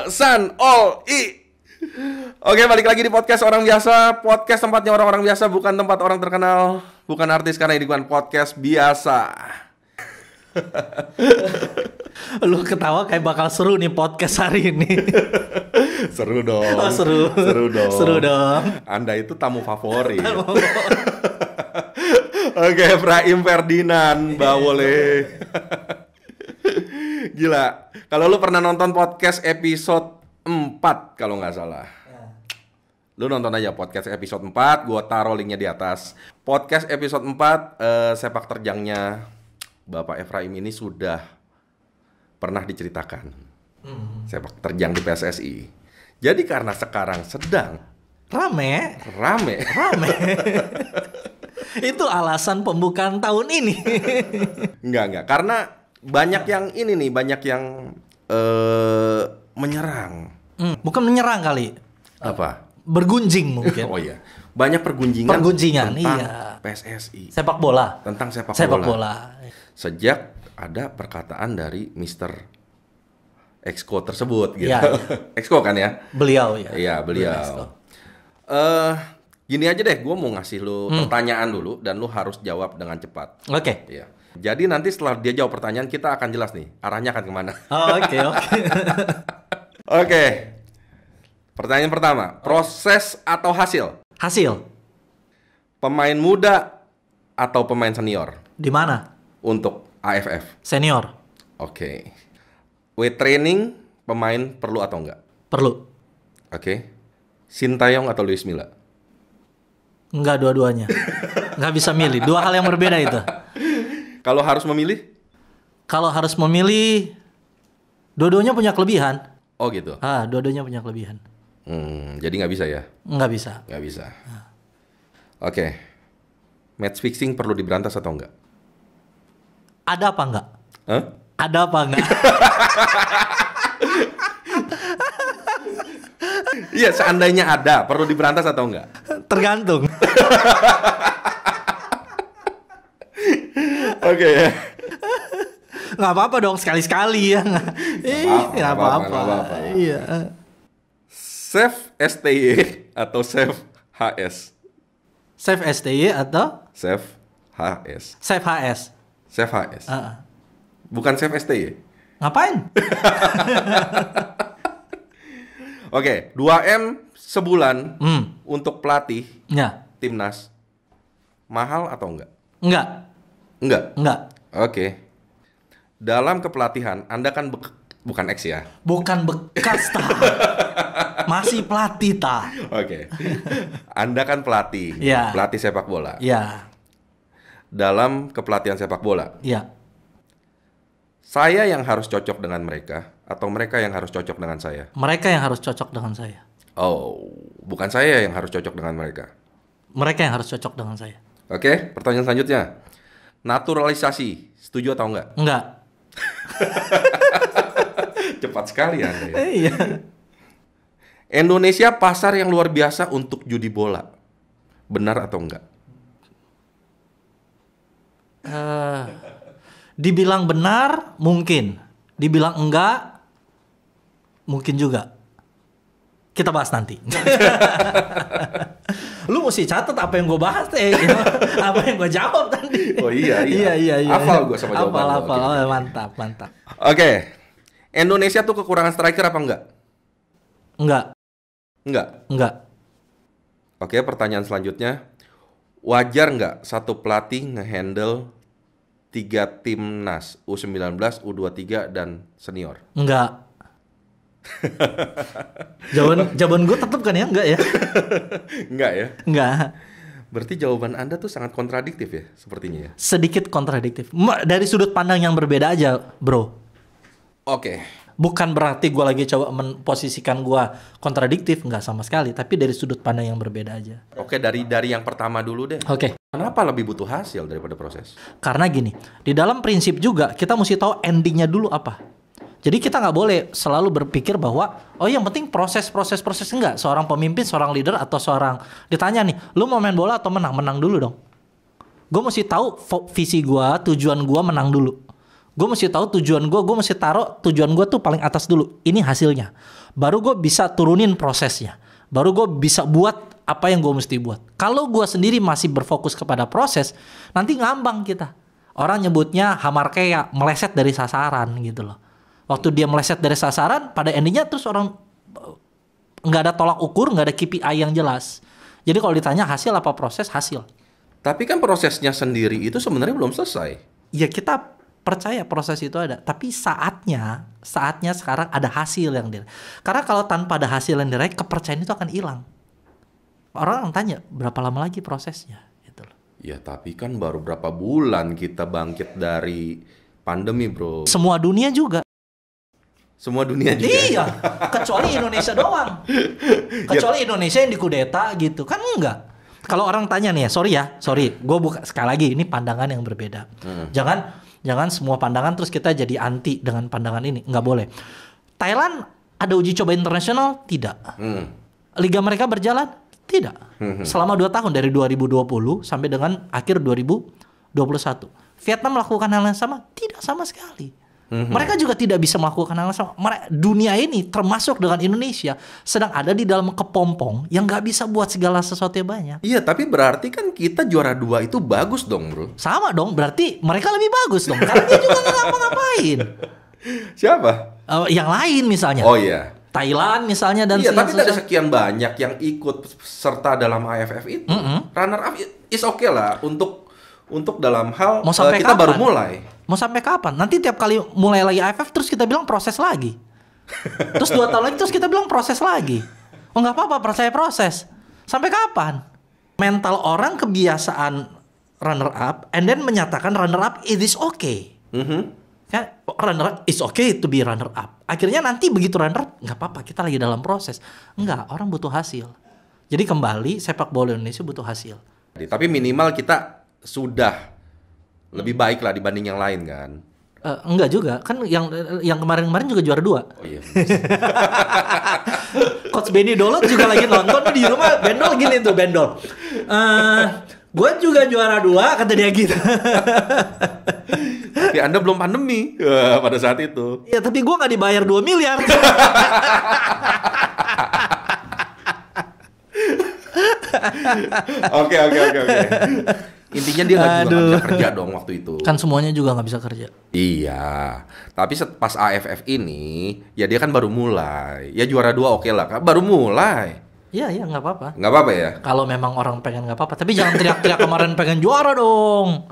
San all i. Oke, balik lagi di podcast orang biasa. Podcast tempatnya orang-orang biasa, bukan tempat orang terkenal, bukan artis, karena ini bukan podcast biasa. Lu ketawa kayak bakal seru nih podcast hari ini. Seru dong. Oh, seru. Seru dong. Seru dong. Anda itu tamu favorit. Oke, Efraim Ferdinand, Bawole. Gila. Kalau lu pernah nonton podcast episode 4 kalau nggak salah. Lu nonton aja podcast episode 4, gua taruh linknya di atas. Podcast episode 4 sepak terjangnya Bapak Efraim ini sudah pernah diceritakan. Sepak terjang di PSSI. Jadi karena sekarang sedang Rame. Itu alasan pembukaan tahun ini. Enggak. Karena banyak yang ini nih, banyak yang menyerang. Bukan menyerang kali. Apa? Bergunjing mungkin. Oh iya. Banyak pergunjingan tentang iya. PSSI. Sepak bola. Tentang sepak bola. Sejak ada perkataan dari Mr. Exco tersebut gitu. Iya. Exco kan ya? Beliau ya. Iya, beliau. Gini aja deh, gue mau ngasih lu pertanyaan dulu dan lu harus jawab dengan cepat. Oke. Iya. Jadi nanti setelah dia jawab pertanyaan, kita akan jelas nih arahnya akan kemana. Oke. Oke. Pertanyaan pertama, proses atau hasil? Hasil. Pemain muda atau pemain senior Di mana? untuk AFF? Senior. Oke. Weight training pemain perlu atau enggak? Perlu. Oke. Sintayong atau Luis Milla? Enggak, dua-duanya. Enggak bisa milih. Dua hal yang berbeda itu. Kalau harus memilih? Kalau harus memilih, dua-duanya punya kelebihan. Oh gitu. Dua-duanya punya kelebihan. Jadi nggak bisa ya? Nggak bisa. Nggak bisa. Oke. Match fixing perlu diberantas atau enggak? Ada apa enggak? Hah? Ada apa enggak? Iya, seandainya ada, perlu diberantas atau enggak? Tergantung. Oke ya. Nggak apa-apa dong, sekali-sekali ya. Nggak apa-apa. Iya. Save STY atau save HS? Save STY atau? Save HS. Save HS. Save HS. Bukan save STY. Ngapain? Oke, 2M sebulan untuk pelatih Ya. timnas. Mahal atau enggak? Enggak. Oke. Dalam kepelatihan, Anda kan bukan ex ya? Bukan bekas ta. Masih pelatih ta. Oke. Anda kan pelatih. Ya. Pelatih sepak bola. Ya. Dalam kepelatihan sepak bola, Ya. saya yang harus cocok dengan mereka atau mereka yang harus cocok dengan saya? Mereka yang harus cocok dengan saya. Oh, bukan saya yang harus cocok dengan mereka. Mereka yang harus cocok dengan saya. Oke, pertanyaan selanjutnya. Naturalisasi, setuju atau enggak? Enggak. Cepat sekali Anda ya. Iya. Indonesia pasar yang luar biasa untuk judi bola. Benar atau enggak? Dibilang benar, mungkin. Dibilang enggak, mungkin juga. Kita bahas nanti. Lu mesti catat apa yang gue bahas deh. Apa yang gue jawab tadi. Oh iya. Iya. Hafal gue sama jawaban lo. Hafal. Oh, mantap. Oke. Indonesia tuh kekurangan striker apa enggak? Enggak. Oke, pertanyaan selanjutnya. Wajar nggak satu pelatih ngehandle 3 timnas U19, U23 dan senior? Enggak. Jawaban gue tetap kan ya? Enggak ya? Enggak ya? Enggak. Berarti jawaban Anda tuh sangat kontradiktif ya, sepertinya ya? Sedikit kontradiktif. Dari sudut pandang yang berbeda aja, bro. Oke. Bukan berarti gue lagi coba memposisikan gue kontradiktif, enggak sama sekali. Tapi dari sudut pandang yang berbeda aja. Oke, dari yang pertama dulu deh. Oke. Kenapa lebih butuh hasil daripada proses? Karena gini, di dalam prinsip juga kita mesti tahu endingnya dulu apa. Jadi kita nggak boleh selalu berpikir bahwa yang penting proses enggak. Seorang pemimpin, seorang leader atau seorang ditanya nih, lu mau main bola atau menang dulu dong. Gue mesti tahu visi gue, tujuan gue menang dulu. Gue mesti tahu tujuan gue mesti taruh tujuan gue tuh paling atas dulu. Ini hasilnya. Baru gue bisa turunin prosesnya. Baru gue bisa buat apa yang gue mesti buat. Kalau gue sendiri masih berfokus kepada proses, nanti ngambang kita. Orang nyebutnya hamarkeya, meleset dari sasaran gitu loh. Waktu dia meleset dari sasaran, pada endingnya terus orang nggak ada tolak ukur, nggak ada KPI yang jelas. Jadi kalau ditanya hasil apa proses, hasil. Tapi kan prosesnya sendiri itu sebenarnya belum selesai. Ya kita percaya proses itu ada, tapi saatnya sekarang ada hasil yang diraih. Karena kalau tanpa ada hasil yang diraih, kepercayaan itu akan hilang. Orang tanya berapa lama lagi prosesnya, gitu loh. Ya tapi kan baru berapa bulan kita bangkit dari pandemi, bro. Semua dunia juga. Semua dunia juga. Iya, kecuali Indonesia doang. Kecuali Indonesia yang dikudeta gitu, kan enggak. Kalau orang tanya nih ya, sorry, gue buka sekali lagi, ini pandangan yang berbeda. Jangan semua pandangan terus kita jadi anti dengan pandangan ini, nggak boleh. Thailand ada uji coba internasional? Tidak. Liga mereka berjalan? Tidak. Selama 2 tahun dari 2020 sampai dengan akhir 2021. Vietnam melakukan hal yang sama? Tidak sama sekali. Mereka juga tidak bisa melakukan hal yang sama. Dunia ini termasuk dengan Indonesia sedang ada di dalam kepompong yang nggak bisa buat segala sesuatu yang banyak. Iya, tapi berarti kan kita juara 2 itu bagus dong, bro. Sama dong, berarti mereka lebih bagus dong. Karena dia juga nggak ngapa-ngapain. Siapa? Yang lain misalnya. Oh iya. Thailand misalnya dan iya, tapi dari sekian banyak yang ikut serta dalam AFF itu, runner up is okay lah untuk dalam hal mau sampai kita kapan? baru mulai. Mau sampai kapan? Nanti tiap kali mulai lagi AFF terus kita bilang proses lagi. Terus 2 tahun lagi terus kita bilang proses lagi. Oh nggak apa-apa, percaya proses. Sampai kapan? Mental orang kebiasaan runner up and then menyatakan runner up it is okay. Ya, runner up is okay to be runner up. Akhirnya nanti begitu runner up nggak apa-apa, kita lagi dalam proses. Enggak, orang butuh hasil. Jadi kembali sepak bola Indonesia butuh hasil. Tapi minimal kita sudah lebih baik lah dibanding yang lain kan. Enggak juga, kan yang kemarin-kemarin juga juara 2. Oh iya. Coach Benny Dolot juga lagi nonton di rumah. Bendol gini tuh, Bendol. Gue juga juara 2 kata dia gitu. Tapi Anda belum pandemi pada saat itu. Ya tapi gue gak dibayar 2 miliar. Oke. Intinya dia juga gak bisa kerja dong waktu itu. Kan semuanya juga gak bisa kerja. Iya. Tapi pas AFF ini, ya dia kan baru mulai. Ya juara 2 oke lah, kan baru mulai. Iya gak apa-apa. Gak apa-apa ya? Kalau memang orang pengen gak apa-apa. Tapi jangan teriak-teriak kemarin pengen juara dong.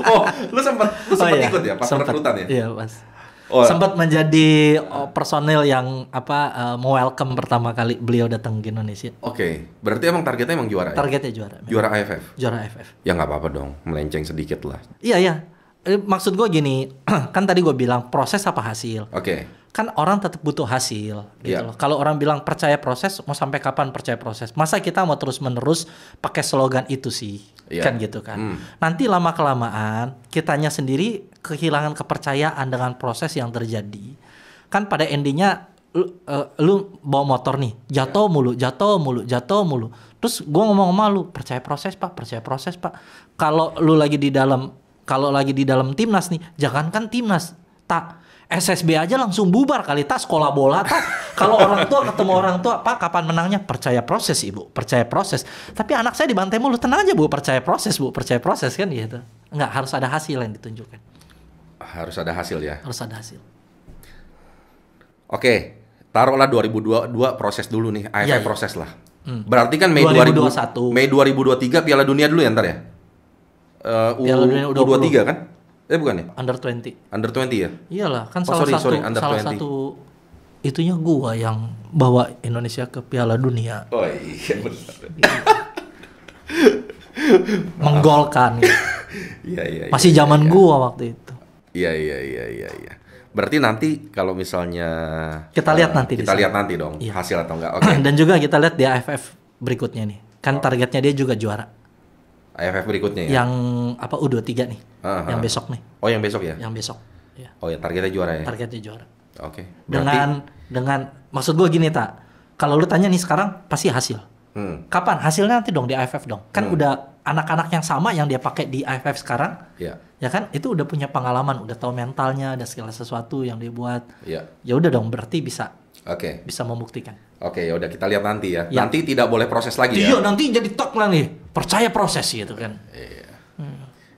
Oh, lu sempat ikut ya pas rekrutan ya? Iya pas. Sempat menjadi personel yang welcome pertama kali beliau datang ke Indonesia. Oke, berarti emang targetnya emang juara ya? Targetnya juara. Juara AFF? Juara AFF. Ya nggak apa-apa dong, melenceng sedikit lah. Iya. Maksud gue gini, kan tadi gue bilang proses apa hasil. Oke. Kan orang tetap butuh hasil gitu loh. Kalau orang bilang percaya proses, mau sampai kapan percaya proses? Masa kita mau terus-menerus pakai slogan itu sih? Kan gitu kan. Nanti lama-kelamaan kitanya sendiri kehilangan kepercayaan dengan proses yang terjadi. Kan pada endingnya lu bawa motor nih, jatuh mulu. Terus gue ngomong sama lu, percaya proses pak. Kalau lagi di dalam timnas nih, jangankan timnas, SSB aja langsung bubar kali, sekolah bola kalau orang tua ketemu orang tua, pak kapan menangnya, percaya proses ibu, percaya proses. Tapi anak saya dibantai mulu, tenang aja bu, percaya proses kan gitu. Enggak, harus ada hasil yang ditunjukkan. Harus ada hasil ya. Harus ada hasil. Oke, taruhlah 2022 proses dulu nih, AFF proses lah. Berarti kan Mei 2021. Mei 2023 Piala Dunia dulu ya ntar ya. Piala Dunia U23 kan? Bukan ya? Under 20. Under 20 ya? Iyalah, kan salah 20. satu itunya gua yang bawa Indonesia ke Piala Dunia. Oh iya benar. Menggolkan. Iya. Masih zaman gua waktu itu. Iya. Berarti nanti kalau misalnya kita lihat nanti dong hasil atau enggak. Oke. Dan juga kita lihat di AFF berikutnya nih. Kan targetnya dia juga juara. AFF berikutnya ya? Yang U23 nih. Yang besok nih. Oh, yang besok ya? Yang besok. Ya. Oh ya, targetnya juara ya? Targetnya juara. Oke. Berarti... Dengan maksud gue gini kalau lu tanya nih sekarang pasti hasil. Kapan? Hasilnya nanti dong di AFF dong. Kan udah anak-anak yang sama yang dia pakai di AFF sekarang, Iya. ya kan? Itu udah punya pengalaman, udah tahu mentalnya, ada segala sesuatu yang dia buat. Iya. Ya udah dong, berarti bisa Oke. membuktikan. Oke, ya udah kita lihat nanti ya. Ya. Nanti tidak boleh proses lagi Iya, ya. nanti jadi tok lah nih. Percaya proses gitu kan. Iya.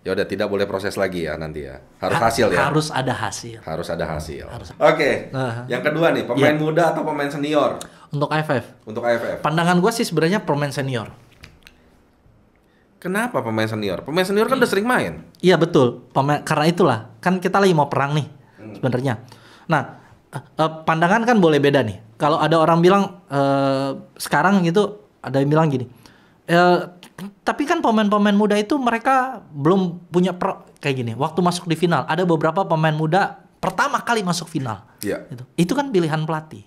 Ya udah tidak boleh proses lagi ya nanti ya. Harus hasil ya. Harus ada hasil. Harus ada hasil. Harus. Oke. Nah. Yang kedua nih, pemain muda atau pemain senior Untuk AFF, untuk AFF. pandangan gue sih sebenarnya pemain senior. Kenapa pemain senior? Pemain senior kan udah sering main. Iya betul, karena itulah kan kita lagi mau perang nih sebenarnya. Nah, pandangan kan boleh beda nih. Kalau ada orang bilang sekarang gitu, ada yang bilang gini, tapi kan pemain-pemain muda itu mereka belum punya kayak gini. Waktu masuk di final, ada beberapa pemain muda pertama kali masuk final. Iya. Itu kan pilihan pelatih.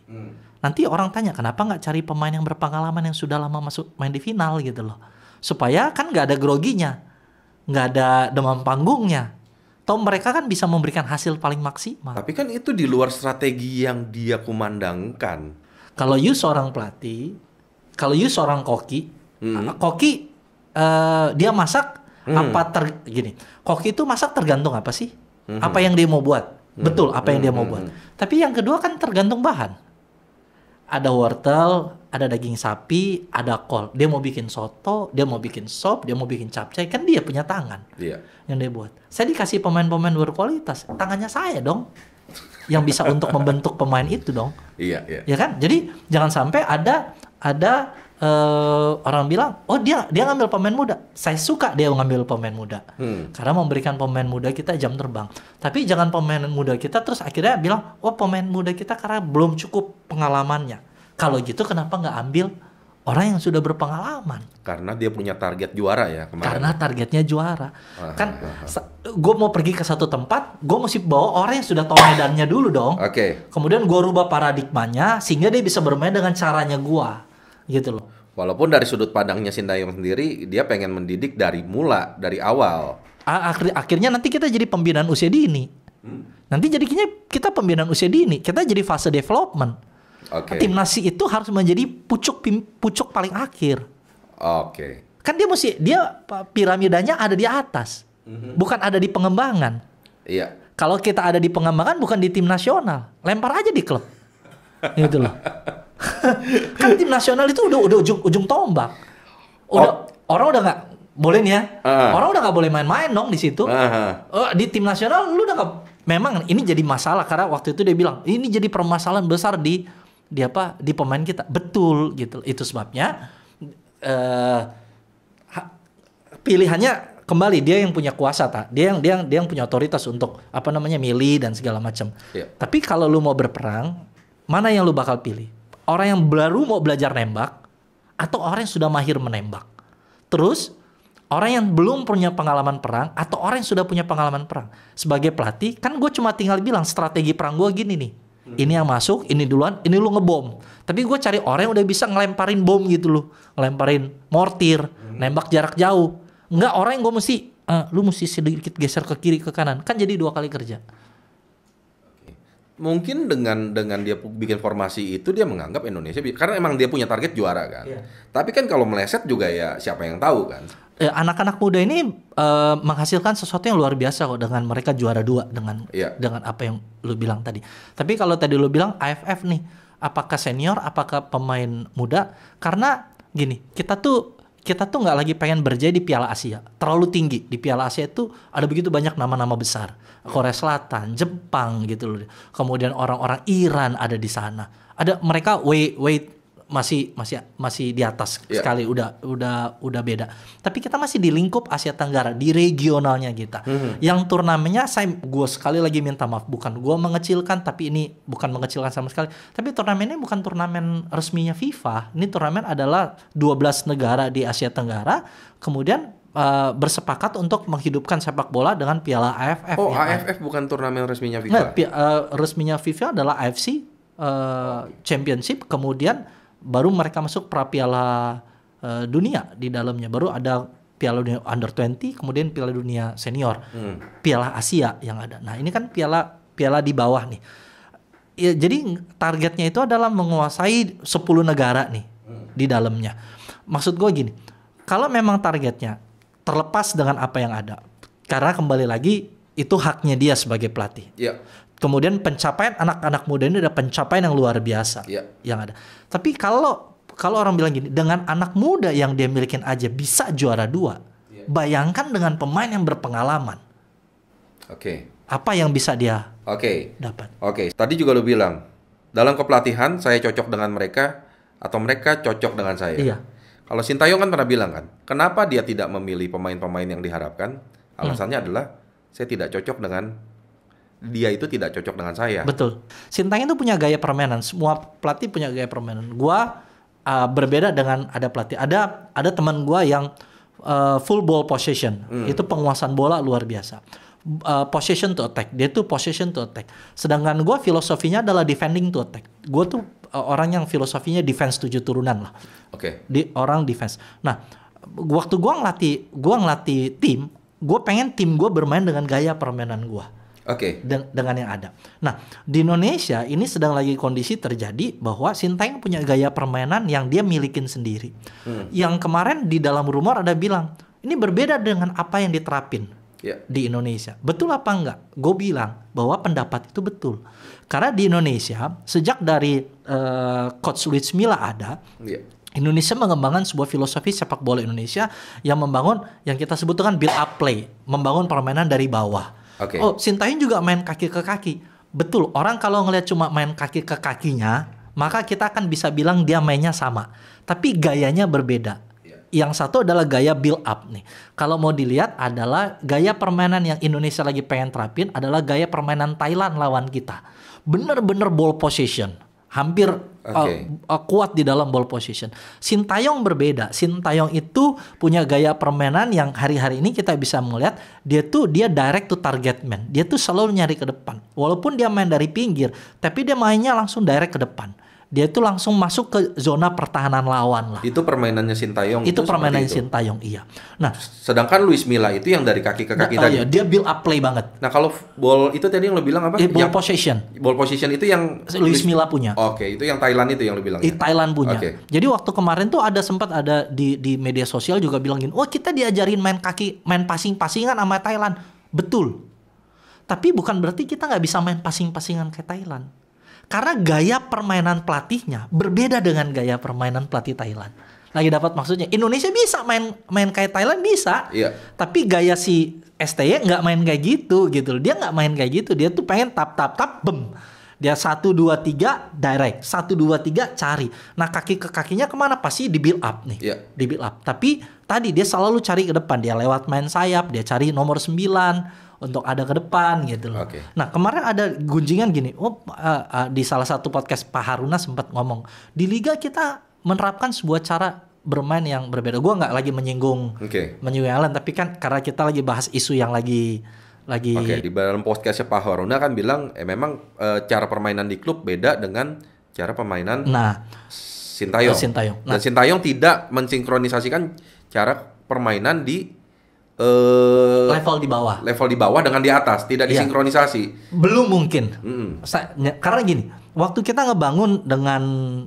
Nanti orang tanya kenapa nggak cari pemain yang berpengalaman yang sudah lama masuk main di final gitu loh. Supaya kan nggak ada groginya, nggak ada demam panggungnya. Toh mereka kan bisa memberikan hasil paling maksimal. Tapi kan itu di luar strategi yang dia kumandangkan. Kalau you seorang pelatih, kalau you seorang koki, koki dia masak gini. Koki itu masak tergantung apa sih? Apa yang dia mau buat? Betul, apa yang dia mau buat. Tapi yang kedua kan tergantung bahan. Ada wortel, ada daging sapi, ada kol. Dia mau bikin soto, dia mau bikin sop, dia mau bikin capcay, kan dia punya tangan. Iya. Yang dia buat. Saya dikasih pemain-pemain berkualitas, tangannya saya dong. Yang bisa untuk membentuk pemain itu dong. Iya, iya. Ya kan? Jadi jangan sampai ada orang bilang, oh dia ngambil pemain muda. Saya suka dia ngambil pemain muda, karena memberikan pemain muda kita jam terbang. Tapi jangan pemain muda kita terus akhirnya bilang, oh pemain muda kita karena belum cukup pengalamannya. Kalau gitu kenapa nggak ambil orang yang sudah berpengalaman? Karena dia punya target juara ya kemarin. Karena targetnya juara. Kan gue mau pergi ke satu tempat, gue mesti bawa orang yang sudah tahu medannya dulu dong. Oke. Kemudian gue rubah paradigmanya sehingga dia bisa bermain dengan caranya gue. Gitu loh. Walaupun dari sudut pandangnya Sintayong sendiri, dia pengen mendidik dari awal. Akhirnya nanti kita jadi pembinaan usia dini. Nanti jadinya kita pembinaan usia dini. Kita jadi fase development. Oke. Timnas itu harus menjadi pucuk paling akhir. Oke. Kan dia piramidanya ada di atas. Bukan ada di pengembangan. Iya. Kalau kita ada di pengembangan bukan di tim nasional. Lempar aja di klub. Gitu loh. Kan tim nasional itu udah ujung tombak. Orang udah nggak boleh nih ya. Orang udah nggak boleh main-main dong di situ. Di tim nasional lu udah nggak. Memang ini jadi masalah karena waktu itu dia bilang ini jadi permasalahan besar di pemain kita. Betul gitu. Itu sebabnya pilihannya kembali dia yang punya kuasa dia yang punya otoritas untuk milih dan segala macam. Yeah. Tapi kalau lu mau berperang, mana yang lu bakal pilih? Orang yang baru mau belajar nembak atau orang yang sudah mahir menembak? Terus orang yang belum punya pengalaman perang atau orang yang sudah punya pengalaman perang? Sebagai pelatih kan gue cuma tinggal bilang strategi perang gue gini nih. Ini yang masuk, ini duluan, ini lu ngebom. Tapi gue cari orang yang udah bisa ngelemparin bom gitu loh. Ngelemparin mortir, nembak jarak jauh. Enggak orang yang gue lu mesti sedikit geser ke kiri ke kanan. Kan jadi 2 kali kerja. Mungkin dengan dia bikin formasi itu dia menganggap Indonesia karena emang dia punya target juara kan. Iya. Tapi kan kalau meleset juga ya siapa yang tahu kan. Anak-anak muda ini menghasilkan sesuatu yang luar biasa kok dengan mereka juara 2 dengan apa yang lu bilang tadi. Tapi kalau tadi lu bilang AFF nih, apakah senior, apakah pemain muda? Karena gini, kita tuh nggak lagi pengen berjaya di Piala Asia. Terlalu tinggi. Di Piala Asia itu ada begitu banyak nama-nama besar. Korea Selatan, Jepang gitu loh. Kemudian orang-orang Iran ada di sana. Ada mereka masih di atas sekali udah beda. Tapi kita masih di lingkup Asia Tenggara, di regionalnya kita. Yang turnamennya gue sekali lagi minta maaf, bukan gue mengecilkan, tapi ini bukan mengecilkan sama sekali. Tapi turnamennya bukan turnamen resminya FIFA. Ini turnamen adalah 12 negara di Asia Tenggara. Kemudian bersepakat untuk menghidupkan sepak bola dengan Piala AFF. Oh, AFF bukan turnamen resminya FIFA. Resminya FIFA adalah AFC Championship, kemudian baru mereka masuk pra Piala Dunia di dalamnya. Baru ada Piala Dunia Under 20, kemudian Piala Dunia Senior, Piala Asia yang ada. Nah ini kan piala di bawah nih. Ya, jadi targetnya itu adalah menguasai 10 negara nih di dalamnya. Maksud gue gini, kalau memang targetnya terlepas dengan apa yang ada. Karena kembali lagi itu haknya dia sebagai pelatih. Iya. Kemudian pencapaian anak-anak muda ini ada pencapaian yang luar biasa yang ada. Tapi kalau orang bilang gini, dengan anak muda yang dia milikin aja bisa juara 2. Bayangkan dengan pemain yang berpengalaman. Oke. Apa yang bisa dia dapat? Oke. Tadi juga lu bilang dalam kepelatihan saya cocok dengan mereka atau mereka cocok dengan saya. Iya. Kalau Sintayong kan pernah bilang kan, kenapa dia tidak memilih pemain-pemain yang diharapkan? Alasannya adalah saya tidak cocok dengan dia, itu tidak cocok dengan saya. Betul. Sintayong itu punya gaya permainan. Semua pelatih punya gaya permainan. Gua berbeda dengan ada pelatih. Ada teman gua yang full ball possession. Itu penguasaan bola luar biasa. Possession to attack. Dia tuh possession to attack. Sedangkan gua filosofinya adalah defending to attack. Gua tuh orang yang filosofinya defense 7 turunan lah. Oke. Orang defense. Nah, waktu gua ngelatih tim, gua pengen tim gua bermain dengan gaya permainan gua. Oke. Dengan yang ada. Nah, di Indonesia ini sedang lagi kondisi terjadi bahwa Sintayong punya gaya permainan yang dia milikin sendiri. Yang kemarin di dalam rumor ada bilang, ini berbeda dengan apa yang diterapin di Indonesia. Betul apa enggak? Gue bilang bahwa pendapat itu betul. Karena di Indonesia, sejak dari Coach Luis Milla ada, Indonesia mengembangkan sebuah filosofi sepak bola Indonesia yang membangun, yang kita sebut dengan build up play, membangun permainan dari bawah. Oh, Sintayong juga main kaki ke kaki. Betul, orang kalau ngelihat cuma main kaki ke kakinya, maka kita akan bisa bilang dia mainnya sama. Tapi gayanya berbeda. Yang satu adalah gaya build up nih. Kalau mau dilihat adalah gaya permainan yang Indonesia lagi pengen terapin adalah gaya permainan Thailand lawan kita. Bener-bener ball possession. Hampir kuat di dalam ball possession. Sintayong berbeda. Sintayong itu punya gaya permainan yang hari-hari ini kita bisa melihat dia direct to target man. Dia tuh selalu nyari ke depan. Walaupun dia main dari pinggir, tapi dia mainnya langsung direct ke depan. Dia itu langsung masuk ke zona pertahanan lawan lah. Itu permainannya Sintayong. Itu permainannya Sintayong, iya. Nah, sedangkan Luis Milla itu yang dari kaki ke kaki tadi. Iya, dia build up play banget. Nah, kalau ball itu tadi yang lo bilang apa? Ball possession. Ball possession itu yang Luis Milla punya. Oke, itu yang Thailand itu yang lo bilang. Thailand punya. Jadi waktu kemarin tuh sempat ada di media sosial juga bilang gini, "Wah, kita diajarin main kaki, main passing-passingan sama Thailand." Betul. Tapi bukan berarti kita nggak bisa main passing-passingan kayak Thailand. Karena gaya permainan pelatihnya berbeda dengan gaya permainan pelatih Thailand. Lagi dapat maksudnya? Indonesia bisa main kayak Thailand bisa. Tapi gaya si STY nggak main kayak gitu. Dia nggak main kayak gitu. Dia tuh pengen tap bem. Dia 1 2 3 direct, 1 2 3 cari. Nah, kaki ke kakinya kemana? Pasti di build up nih. Di build up. Tapi tadi dia selalu cari ke depan. Dia lewat main sayap, dia cari nomor 9 untuk ada ke depan gitu loh. Nah, kemarin ada gunjingan gini. Di salah satu podcast Pak Haruna sempat ngomong, di liga kita menerapkan sebuah cara bermain yang berbeda. Gue nggak lagi menyinggung Alan, tapi kan karena kita lagi bahas isu yang lagi di dalam podcastnya Pak Haruna kan bilang memang cara permainan di klub beda dengan cara permainan Sintayong. Dan Sintayong tidak mensinkronisasikan cara permainan di level di bawah dengan di atas, tidak disinkronisasi. Belum mungkin. Karena gini, waktu kita ngebangun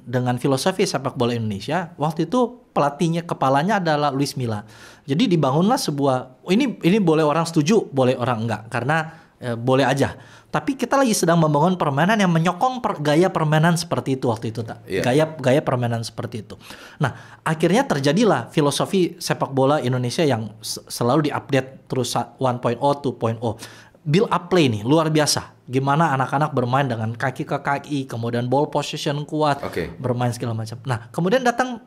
dengan filosofi sepak bola Indonesia, waktu itu pelatihnya, kepalanya adalah Luis Milla. Jadi dibangunlah sebuah, ini boleh orang setuju, boleh orang enggak, karena boleh aja. Tapi kita lagi sedang membangun permainan yang menyokong gaya permainan seperti itu waktu itu, gaya permainan seperti itu. Nah, akhirnya terjadilah filosofi sepak bola Indonesia yang selalu diupdate terus 1.0, 2.0. Build up play nih luar biasa. Gimana anak-anak bermain dengan kaki ke kaki, kemudian ball possession kuat, bermain segala macam. Nah, kemudian datang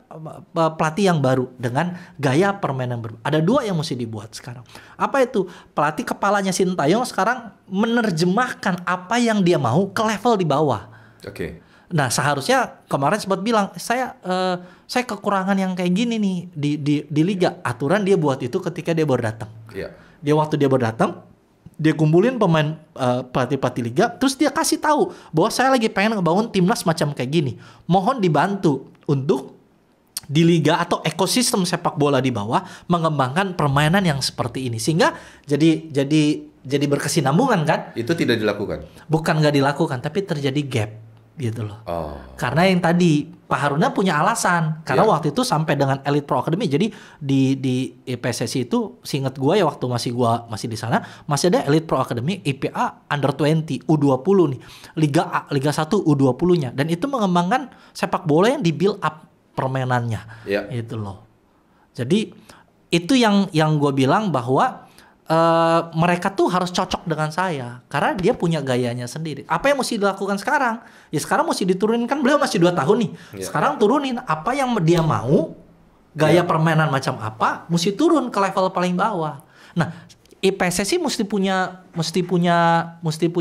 pelatih yang baru dengan gaya permainan baru. Ada 2 yang mesti dibuat sekarang. Apa itu? Pelatih kepalanya Sintayong sekarang menerjemahkan apa yang dia mau ke level di bawah. Nah, seharusnya kemarin sempat bilang, saya kekurangan yang kayak gini nih di liga. Aturan dia buat itu ketika dia baru datang. Waktu dia baru datang, dia kumpulin pemain pelatih liga, terus dia kasih tahu bahwa saya lagi pengen ngebangun timnas macam kayak gini. Mohon dibantu untuk di liga atau ekosistem sepak bola di bawah mengembangkan permainan yang seperti ini, sehingga jadi berkesinambungan kan? Itu tidak dilakukan. Bukan nggak dilakukan, tapi terjadi gap gitu loh. Karena yang tadi Pak Haruna punya alasan karena Iya. waktu itu sampai dengan Elite Pro Academy. Jadi di PSSI itu seingat gue ya waktu masih di sana masih ada Elite Pro Academy IPA Under 20 U20 nih. Liga A, Liga 1 U20-nya dan itu mengembangkan sepak bola yang di build up permainannya. Iya. Itu loh. Jadi itu yang gue bilang bahwa mereka tuh harus cocok dengan saya karena dia punya gayanya sendiri. Apa yang mesti dilakukan sekarang? Ya sekarang mesti diturunin, kan beliau masih 2 tahun nih. Yeah. Sekarang turunin apa yang dia mau, gaya permainan macam apa, mesti turun ke level paling bawah. Nah, PSSI mesti punya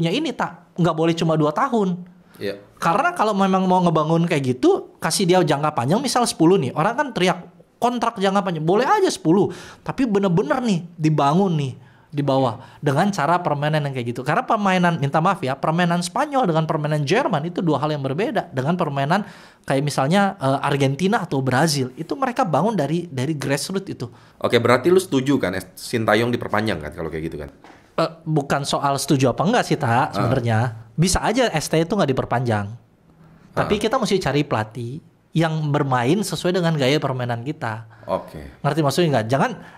ini tak, nggak boleh cuma 2 tahun. Iya. Karena kalau memang mau ngebangun kayak gitu, kasih dia jangka panjang misal 10 nih. Orang kan teriak kontrak jangka panjang, boleh aja 10, tapi bener-bener nih dibangun nih di bawah dengan cara permainan yang kayak gitu. Karena permainan, minta maaf ya, permainan Spanyol dengan permainan Jerman itu 2 hal yang berbeda. Dengan permainan kayak misalnya Argentina atau Brazil, itu mereka bangun dari grassroots itu. Oke, berarti lu setuju kan Sintayong diperpanjang kan kalau kayak gitu kan? Bukan soal setuju apa enggak sih tak sebenarnya. Bisa aja ST itu nggak diperpanjang. Tapi kita mesti cari pelatih yang bermain sesuai dengan gaya permainan kita. Oke. Ngerti maksudnya nggak?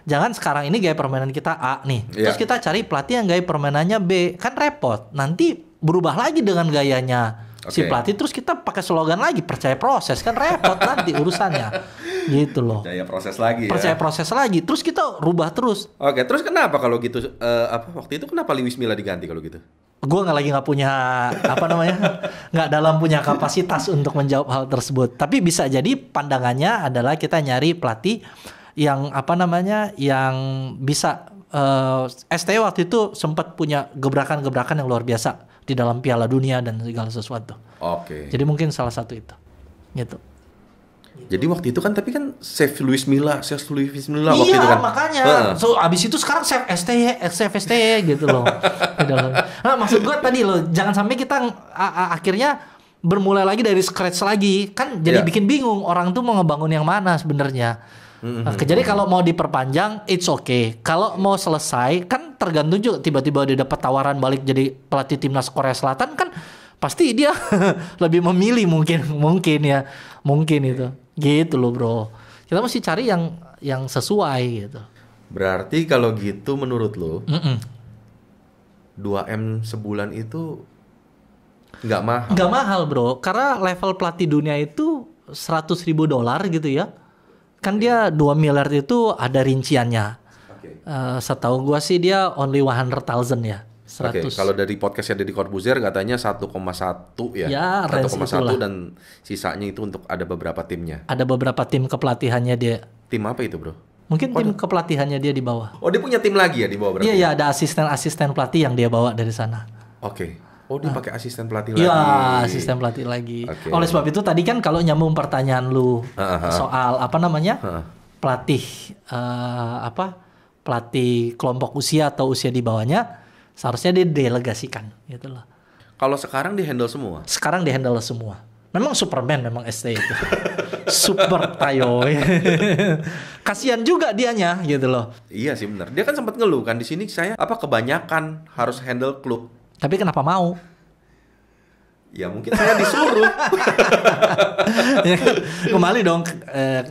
Jangan sekarang ini gaya permainan kita A nih. Terus Iya. kita cari pelatih yang gaya permainannya B. Kan repot. Nanti berubah lagi dengan gayanya si Oke. pelatih. Terus kita pakai slogan lagi, percaya proses. Kan repot nanti urusannya. Gitu loh. Percaya proses lagi ya. Percaya proses lagi. Terus kita rubah terus. Oke, terus kenapa kalau gitu waktu itu kenapa Luis Milla diganti kalau gitu? Gue nggak punya nggak dalam punya kapasitas untuk menjawab hal tersebut. Tapi bisa jadi pandangannya adalah kita nyari pelatih yang yang bisa ST waktu itu sempat punya gebrakan-gebrakan yang luar biasa di dalam Piala Dunia dan segala sesuatu. Oke. Jadi mungkin salah satu itu, gitu. Jadi waktu itu kan tapi kan save Luis Milla waktu Iya, itu kan. makanya. So abis itu sekarang save STY gitu loh. Nah, maksud gue tadi loh, jangan sampai kita akhirnya bermulai lagi dari scratch lagi. Kan jadi Iya. bikin bingung orang tuh mau ngebangun yang mana sebenarnya. Jadi kalau mau diperpanjang, it's okay. Kalau mau selesai, kan tergantung juga. Tiba-tiba dia dapat tawaran balik jadi pelatih timnas Korea Selatan, kan pasti dia lebih memilih mungkin itu. Gitu loh bro. Kita mesti cari yang sesuai gitu. Berarti kalau gitu menurut lo 2M sebulan itu nggak mahal? Nggak mahal bro. Karena level pelatih dunia itu $100,000 gitu ya. Kan dia 2 miliar itu ada rinciannya. Oke. Setahu gua sih dia only 100,000 ya. 100. Oke, kalau dari podcastnya Deddy Corbuzier katanya 1,1 ya. Ya, range 1,1 itulah. dan sisanya itu untuk ada beberapa timnya. Ada beberapa tim kepelatihannya dia. Tim apa itu, Bro? Mungkin tim kepelatihannya dia di bawah. Oh, dia punya tim lagi ya di bawah berarti? Iya, ada asisten pelatih yang dia bawa dari sana. Oke. Oh, dia pakai asisten pelatih lagi. Iya, asisten pelatih lagi. Oke. Oleh sebab itu tadi kan kalau nyambung pertanyaan lu soal pelatih pelatih kelompok usia atau usia di bawahnya, seharusnya dia delegasikan gitu loh. Kalau sekarang di handle semua. Sekarang di handle semua. Memang Superman memang ST itu. Super tayo. Kasihan juga dianya gitu loh. Iya sih benar. Dia kan sempat ngeluh kan di sini saya kebanyakan harus handle klub. Tapi kenapa mau? Ya mungkin saya disuruh. Kembali dong,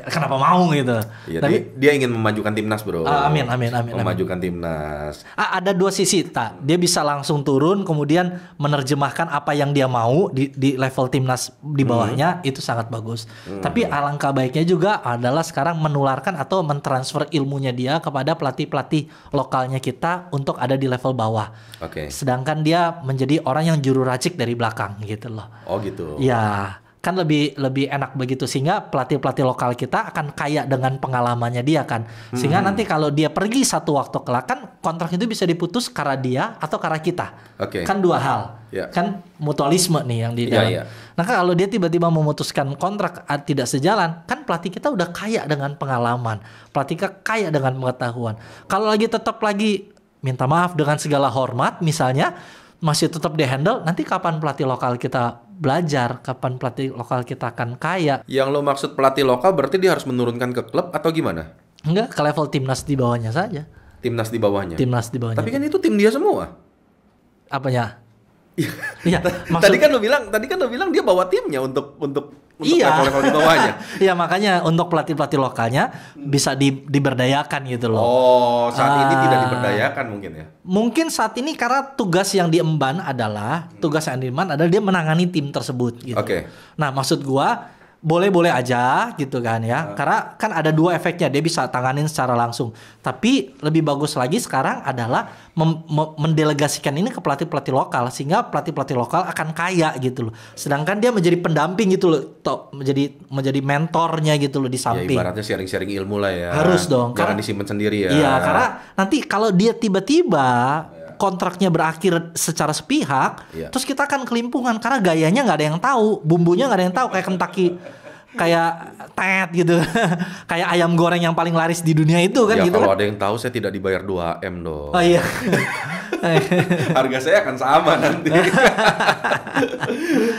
kenapa mau gitu? Iya, Tapi dia ingin memajukan timnas, Bro. amin. Memajukan timnas. Ada 2 sisi, tak. Dia bisa langsung turun, kemudian menerjemahkan apa yang dia mau di level timnas di bawahnya, itu sangat bagus. Tapi alangkah baiknya juga adalah sekarang menularkan atau mentransfer ilmunya dia kepada pelatih-pelatih lokalnya kita untuk ada di level bawah. Oke. Sedangkan dia menjadi orang yang juru racik dari belakang gitu loh. Oh gitu. Ya, kan lebih enak begitu, sehingga pelatih-pelatih lokal kita akan kaya dengan pengalamannya dia kan. Sehingga nanti kalau dia pergi satu waktu kelak, kan kontrak itu bisa diputus karena dia atau karena kita. Oke. Kan 2 hal. Ya. Kan mutualisme nih yang di dalam. Iya. Nah, kalau dia tiba-tiba memutuskan kontrak tidak sejalan, kan pelatih kita udah kaya dengan pengalaman. Pelatih kita kaya dengan pengetahuan. Kalau tetap lagi minta maaf dengan segala hormat misalnya masih tetap di-handle, nanti kapan pelatih lokal kita belajar, kapan pelatih lokal kita akan kaya? Yang lo maksud pelatih lokal berarti dia harus menurunkan ke klub atau gimana? Enggak, ke level timnas di bawahnya saja. Timnas di bawahnya. Timnas di bawahnya. Tapi kan itu tim dia semua. Apanya? Iya, Tadi kan lo bilang dia bawa timnya untuk untuk Iya. level-level di bawahnya. Iya, makanya untuk pelatih-pelatih lokalnya bisa diberdayakan gitu loh. Oh, saat ini tidak diberdayakan mungkin ya. Mungkin saat ini karena tugas yang diemban adalah dia menangani tim tersebut gitu. Oke. Nah, maksud gua boleh-boleh aja gitu kan ya. Karena kan ada dua efeknya, dia bisa tanganin secara langsung. Tapi lebih bagus lagi sekarang adalah mendelegasikan ini ke pelatih-pelatih lokal sehingga pelatih-pelatih lokal akan kaya gitu loh. Sedangkan dia menjadi pendamping gitu loh, menjadi mentornya gitu loh di Ya samping. ibaratnya sharing-sharing ilmu lah ya. Harus dong, Jangan karena- disimpan sendiri ya. Iya, karena nanti kalau dia tiba-tiba kontraknya berakhir secara sepihak, Iya. terus kita akan kelimpungan karena gayanya nggak ada yang tahu, bumbunya nggak ada yang tahu, kayak Kentucky, kayak tet gitu, kayak ayam goreng yang paling laris di dunia itu kan Ya gitu kalau kan. ada yang tahu saya tidak dibayar 2M dong. Oh iya. Harga saya akan sama nanti.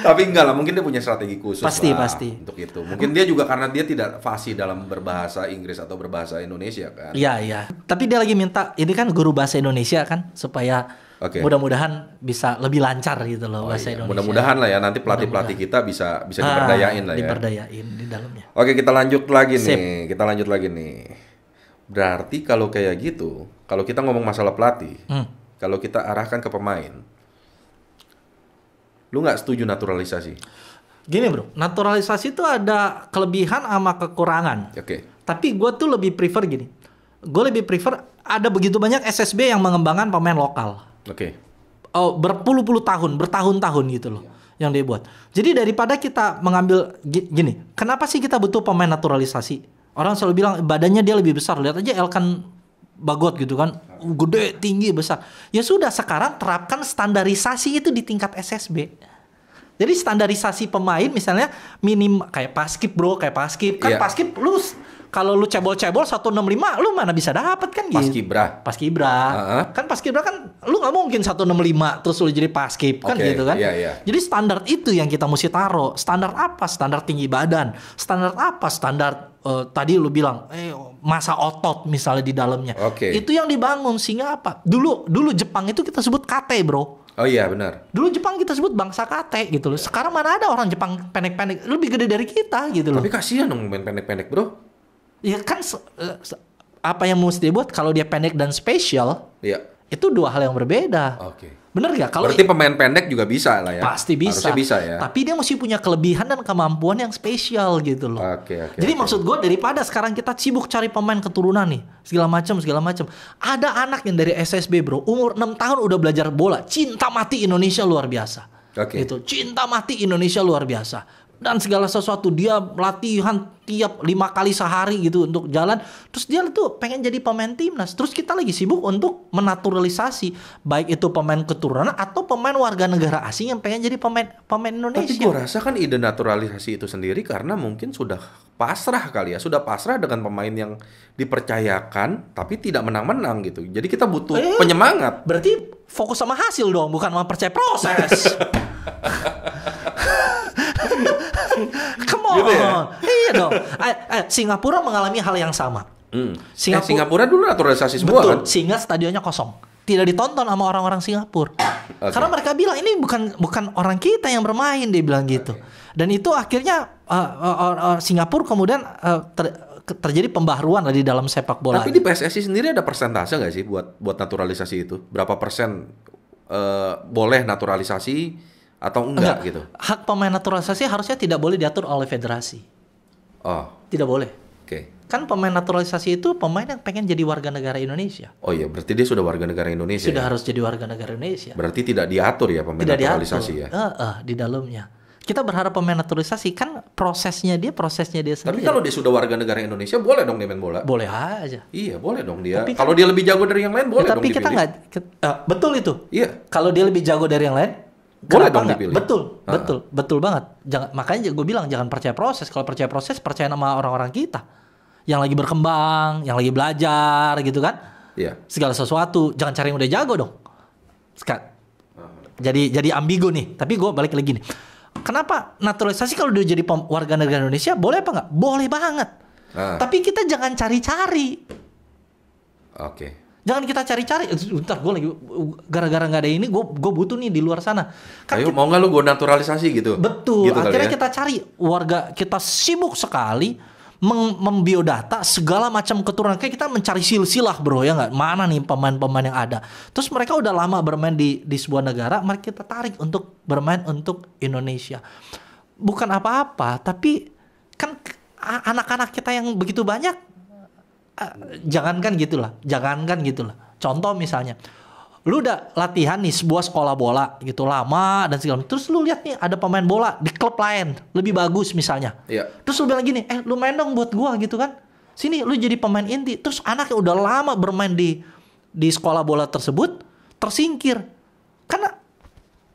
Tapi enggak lah, mungkin dia punya strategi khusus Pasti, lah pasti. untuk itu. Mungkin dia juga karena dia tidak fasih dalam berbahasa Inggris atau berbahasa Indonesia kan. Iya, iya. Tapi dia lagi minta, ini kan guru bahasa Indonesia kan, supaya Oke. mudah-mudahan bisa lebih lancar gitu loh Oh bahasa iya, Indonesia. mudah-mudahan lah ya nanti pelatih-pelatih kita bisa diberdayain lah ya. Diberdayain di dalamnya. Oke, kita lanjut lagi Sip. nih. Kita lanjut lagi nih. Berarti kalau kayak gitu, kalau kita ngomong masalah pelatih, kalau kita arahkan ke pemain, lu nggak setuju naturalisasi? Gini bro, naturalisasi itu ada kelebihan sama kekurangan. Oke. Tapi gue tuh lebih prefer gini. Gue lebih prefer ada begitu banyak SSB yang mengembangkan pemain lokal. Oke. Oh, berpuluh-puluh tahun, bertahun-tahun gitu loh yang dia buat. Jadi daripada kita mengambil gini, kenapa sih kita butuh pemain naturalisasi? Orang selalu bilang badannya dia lebih besar. Lihat aja Elkan Bagot gitu kan, gede, tinggi, besar. Ya sudah, sekarang terapkan standarisasi itu di tingkat SSB. Jadi standarisasi pemain misalnya minim kayak Paskib bro, kayak Paskib kan. Iya. Paskib lu kalau lu cebol-cebol 165 lu mana bisa dapat kan gitu. Paskibra. Paskibra. Kan Paskibra kan lu nggak mungkin 165 terus lu jadi Paskib kan Oke, gitu kan. iya, iya. Jadi standar itu yang kita mesti taruh. Standar apa? Standar tinggi badan. Standar apa? Standar tadi lu bilang masa otot misalnya di dalamnya. Oke. Itu yang dibangun sehingga apa? Dulu Jepang itu kita sebut kate, bro. Oh iya benar. Dulu Jepang kita sebut bangsa kate gitu loh. Sekarang mana ada orang Jepang pendek-pendek lebih gede dari kita gitu loh. Tapi kasihan dong main pendek-pendek bro. Ya kan apa yang mesti dibuat kalau dia pendek dan spesial Iya. itu dua hal yang berbeda. Oke. Bener gak? Kalau Berarti pemain pendek juga bisa lah ya. pasti bisa. Harusnya bisa ya. Tapi dia mesti punya kelebihan dan kemampuan yang spesial gitu loh. Oke. Jadi oke. maksud gue daripada sekarang kita sibuk cari pemain keturunan nih, segala macam. Ada anak yang dari SSB bro, umur 6 tahun udah belajar bola, cinta mati Indonesia luar biasa. Oke. Gitu, cinta mati Indonesia luar biasa. Dan segala sesuatu dia latihan tiap 5 kali sehari gitu untuk jalan. Terus dia tuh pengen jadi pemain timnas. Terus kita lagi sibuk untuk menaturalisasi baik itu pemain keturunan atau pemain warga negara asing yang pengen jadi pemain Tapi Indonesia. gue rasa kan ide naturalisasi itu sendiri karena mungkin sudah pasrah kali ya. Sudah pasrah dengan pemain yang dipercayakan tapi tidak menang-menang gitu. Jadi kita butuh penyemangat. Berarti fokus sama hasil dong, bukan sama percaya proses. Come on. Gitu ya? Iya dong. Singapura mengalami hal yang sama. Singapura dulu naturalisasi semua Betul, kan? sehingga stadionnya kosong. Tidak ditonton sama orang-orang Singapura. Oke. Karena mereka bilang ini bukan orang kita yang bermain, dia bilang gitu. Dan itu akhirnya Singapura kemudian terjadi pembaharuan lah di dalam sepak bola. Tapi di PSSI sendiri ada persentase nggak sih buat naturalisasi itu? Berapa persen boleh naturalisasi atau enggak gitu? Hak pemain naturalisasi harusnya tidak boleh diatur oleh federasi. Oh, Tidak boleh. oke. Kan pemain naturalisasi itu pemain yang pengen jadi warga negara Indonesia. Oh iya, berarti dia sudah warga negara Indonesia. Sudah ya? harus jadi warga negara Indonesia. Berarti tidak diatur ya pemain Tidak naturalisasi diatur. ya? Di dalamnya. Kita berharap pemain naturalisasi kan prosesnya dia Tapi sendiri. kalau dia sudah warga negara Indonesia, boleh dong dia main bola? Boleh aja. Iya, boleh dong dia. Tapi kan- Kalau dia lebih jago dari yang lain, boleh Ya, dong tapi kita dipilih. nggak betul itu. Iya. Kalau dia lebih jago dari yang lain, Boleh kenapa dong nggak? dipilih. Betul banget. Makanya gue bilang jangan percaya proses. Kalau percaya proses, percaya sama orang-orang kita yang lagi berkembang, yang lagi belajar gitu kan. Iya. Segala sesuatu, jangan cari yang udah jago dong. Jadi ambigu nih. Tapi gue balik lagi nih. Kenapa naturalisasi kalau dia jadi warga negara Indonesia boleh apa nggak? Boleh banget. Ah. Tapi kita jangan cari-cari. Oke. Jangan kita cari-cari. Bentar, gue lagi gara-gara nggak ada ini, gue butuh nih di luar sana. Kan Ayo, mau nggak lu gue naturalisasi gitu? Betul. Gitu Akhirnya ya? kita cari warga kita sibuk sekali membiodata segala macam keturunan. Kayak kita mencari silsilah bro ya nggak? Mana nih pemain-pemain yang ada? Terus mereka udah lama bermain di sebuah negara, mari kita tarik untuk bermain untuk Indonesia. Bukan apa-apa, tapi kan anak-anak kita yang begitu banyak. Jangankan gitulah. Contoh misalnya, lu udah latihan nih sebuah sekolah bola gitu lama dan segala macam. Terus lu lihat nih ada pemain bola di klub lain lebih bagus misalnya. Iya. Terus lu bilang gini, lu main dong buat gua gitu kan. Sini lu jadi pemain inti. Terus anaknya udah lama bermain di sekolah bola tersebut tersingkir. Karena